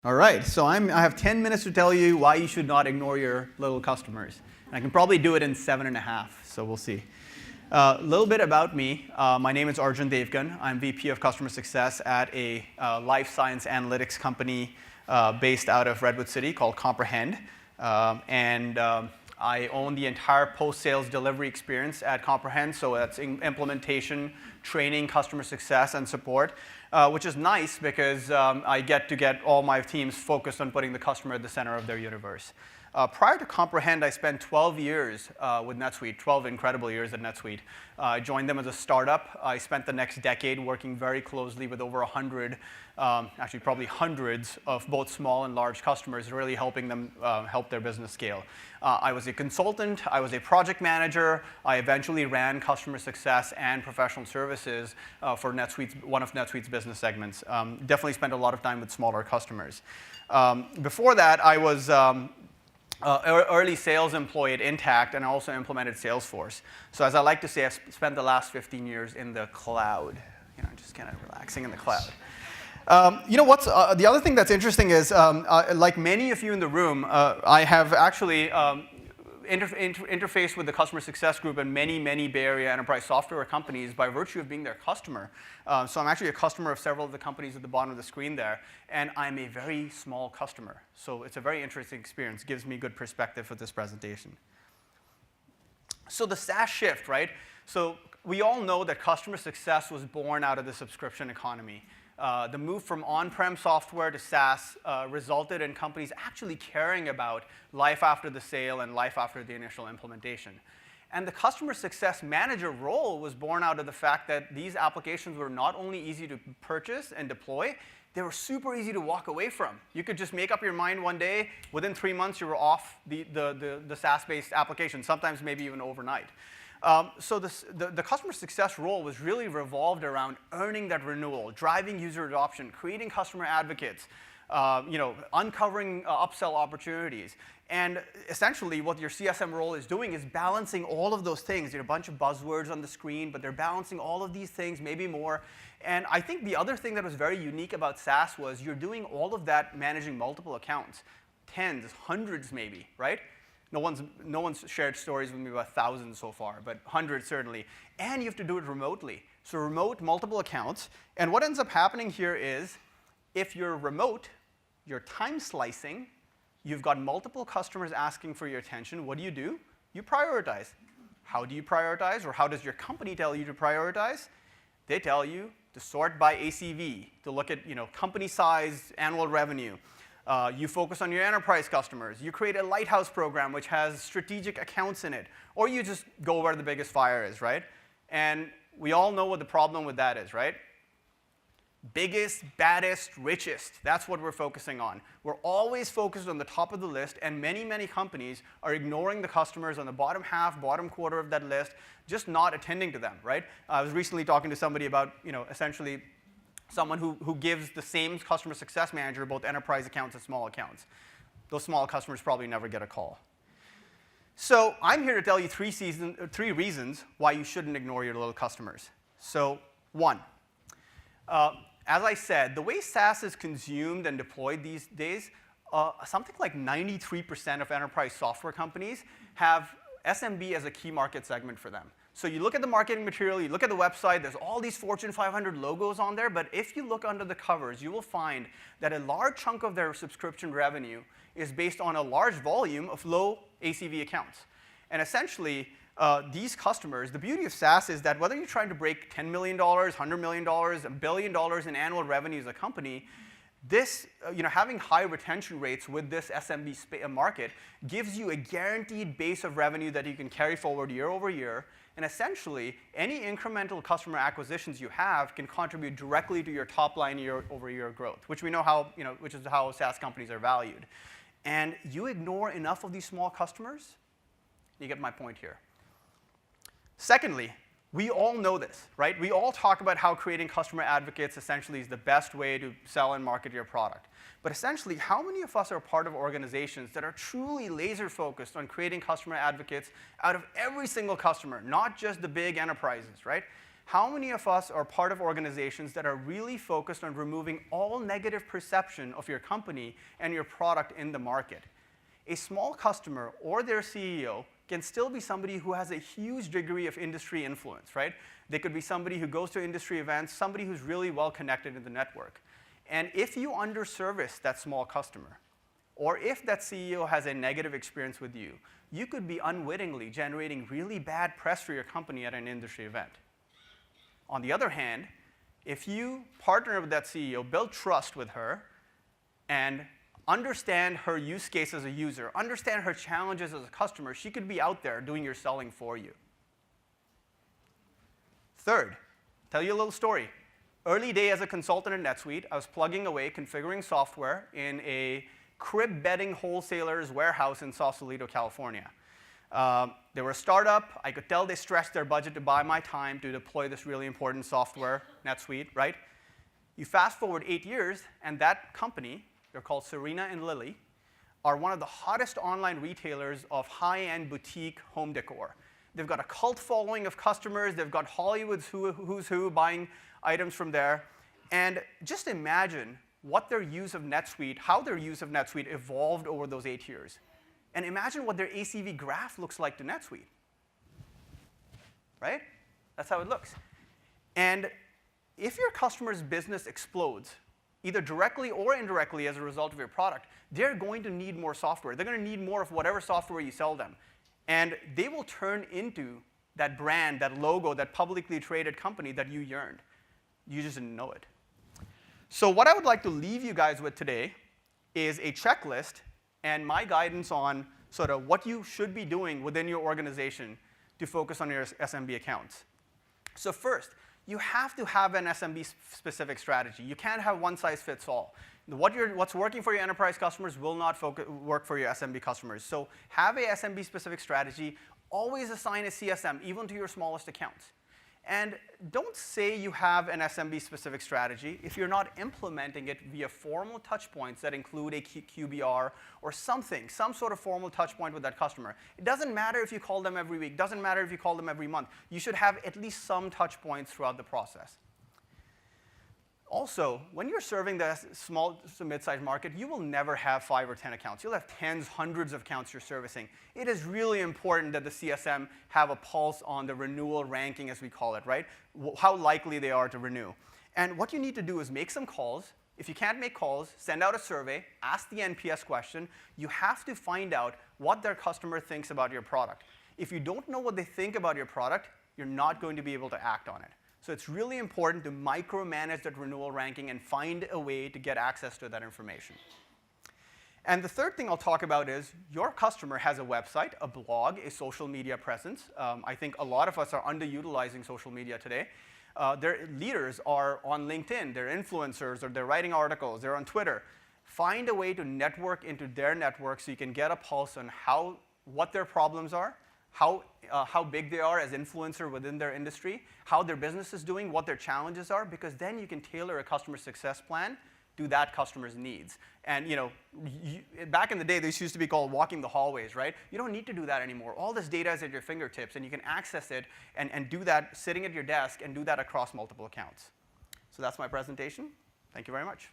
All right, so I have 10 minutes to tell you why you should not ignore your little customers. And I can probably do it in 7.5, so we'll see. A little bit about me. My name is Arjun Devgan. I'm VP of Customer Success at a life science analytics company based out of Redwood City called Comprehend. I own the entire post-sales delivery experience at Comprehend, so that's implementation, training, customer success, and support, which is nice because I get to get all my teams focused on putting the customer at the center of their universe. Prior to Comprehend, I spent 12 years with NetSuite, 12 incredible years at NetSuite. I joined them as a startup. I spent the next decade working very closely with over 100, actually probably hundreds of both small and large customers, really helping them help their business scale. I was a consultant. I was a project manager. I eventually ran customer success and professional services for one of NetSuite's business segments. Definitely spent a lot of time with smaller customers. Before that, I was early sales employee at Intact, and I also implemented Salesforce. So as I like to say, I've spent the last 15 years in the cloud, just kind of relaxing in the cloud. The other thing that's interesting is, like many of you in the room, I have actually interfaced with the customer success group in many Bay Area enterprise software companies by virtue of being their customer. So I'm actually a customer of several of the companies at the bottom of the screen there, and I'm a very small customer. So it's a very interesting experience. Gives me good perspective for this presentation. So the SAS Shift, right? So we all know that customer success was born out of the subscription economy. The move from on-prem software to SaaS resulted in companies actually caring about life after the sale and life after the initial implementation. And the customer success manager role was born out of the fact that these applications were not only easy to purchase and deploy, they were super easy to walk away from. You could just make up your mind one day. Within 3 months, you were off the SaaS-based application, sometimes maybe even overnight. So the customer success role was really revolved around earning that renewal, driving user adoption, creating customer advocates, uncovering upsell opportunities. And essentially, what your CSM role is doing is balancing all of those things. There are a bunch of buzzwords on the screen, but they're balancing all of these things, maybe more. And I think the other thing that was very unique about SaaS was you're doing all of that managing multiple accounts, tens, hundreds maybe, right? No one's shared stories with me about thousands so far, but hundreds certainly. And you have to do it remotely. So remote, multiple accounts. And what ends up happening here is if you're remote, you're time slicing, you've got multiple customers asking for your attention, what do? You prioritize. How do you prioritize, or how does your company tell you to prioritize? They tell you to sort by ACV, to look at company size, annual revenue. You focus on your enterprise customers. You create a lighthouse program which has strategic accounts in it. Or you just go where the biggest fire is, right? And we all know what the problem with that is, right? Biggest, baddest, richest. That's what we're focusing on. We're always focused on the top of the list, and many companies are ignoring the customers on the bottom half, bottom quarter of that list, just not attending to them, right? I was recently talking to somebody about, essentially someone who gives the same customer success manager both enterprise accounts and small accounts. Those small customers probably never get a call. So I'm here to tell you three reasons why you shouldn't ignore your little customers. So one, as I said, the way SaaS is consumed and deployed these days, something like 93% of enterprise software companies have SMB as a key market segment for them. So you look at the marketing material, you look at the website, there's all these Fortune 500 logos on there, but if you look under the covers, you will find that a large chunk of their subscription revenue is based on a large volume of low ACV accounts. And essentially, these customers, the beauty of SaaS is that whether you're trying to break $10 million, $100 million, $1 billion in annual revenue as a company, this, having high retention rates with this SMB market gives you a guaranteed base of revenue that you can carry forward year over year. And essentially, any incremental customer acquisitions you have can contribute directly to your top line year-over-year growth, which we know which is how SaaS companies are valued. And you ignore enough of these small customers, you get my point here. Secondly, we all know this, right? We all talk about how creating customer advocates essentially is the best way to sell and market your product. But essentially, how many of us are part of organizations that are truly laser-focused on creating customer advocates out of every single customer, not just the big enterprises, right? How many of us are part of organizations that are really focused on removing all negative perception of your company and your product in the market? A small customer or their CEO can still be somebody who has a huge degree of industry influence, right? They could be somebody who goes to industry events, somebody who's really well connected in the network. And if you underservice that small customer, or if that CEO has a negative experience with you, you could be unwittingly generating really bad press for your company at an industry event. On the other hand, if you partner with that CEO, build trust with her, and understand her use case as a user, understand her challenges as a customer, she could be out there doing your selling for you. Third, tell you a little story. Early day as a consultant at NetSuite, I was plugging away, configuring software in a crib bedding wholesaler's warehouse in Sausalito, California. They were a startup. I could tell they stretched their budget to buy my time to deploy this really important software, NetSuite, right? You fast forward 8 years, and that company, they're called Serena and Lily, are one of the hottest online retailers of high-end boutique home decor. They've got a cult following of customers. They've got Hollywood's who's who buying items from there. And just imagine what their use of NetSuite, how their use of NetSuite evolved over those 8 years. And imagine what their ACV graph looks like to NetSuite. Right? That's how it looks. And if your customer's business explodes, either directly or indirectly as a result of your product, they're going to need more software. They're going to need more of whatever software you sell them. And they will turn into that brand, that logo, that publicly traded company that you yearned. You just didn't know it. So what I would like to leave you guys with today is a checklist and my guidance on sort of what you should be doing within your organization to focus on your SMB accounts. So first, you have to have an SMB-specific strategy. You can't have one-size-fits-all. What's working for your enterprise customers will not work for your SMB customers. So have a SMB-specific strategy. Always assign a CSM, even to your smallest accounts. And don't say you have an SMB-specific strategy if you're not implementing it via formal touchpoints that include a QBR or something, some sort of formal touchpoint with that customer. It doesn't matter if you call them every week. It doesn't matter if you call them every month. You should have at least some touchpoints throughout the process. Also, when you're serving the small to mid-sized market, you will never have 5 or 10 accounts. You'll have tens, hundreds of accounts you're servicing. It is really important that the CSM have a pulse on the renewal ranking, as we call it, right? How likely they are to renew. And what you need to do is make some calls. If you can't make calls, send out a survey, ask the NPS question. You have to find out what their customer thinks about your product. If you don't know what they think about your product, you're not going to be able to act on it. So it's really important to micromanage that renewal ranking and find a way to get access to that information. And the third thing I'll talk about is your customer has a website, a blog, a social media presence. I think a lot of us are underutilizing social media today. Their leaders are on LinkedIn. They're influencers, or they're writing articles. They're on Twitter. Find a way to network into their network so you can get a pulse on what their problems are, how big they are as influencer within their industry, how their business is doing, what their challenges are, because then you can tailor a customer success plan to that customer's needs. And back in the day, this used to be called walking the hallways, right? You don't need to do that anymore. All this data is at your fingertips, and you can access it and do that sitting at your desk and do that across multiple accounts. So that's my presentation. Thank you very much.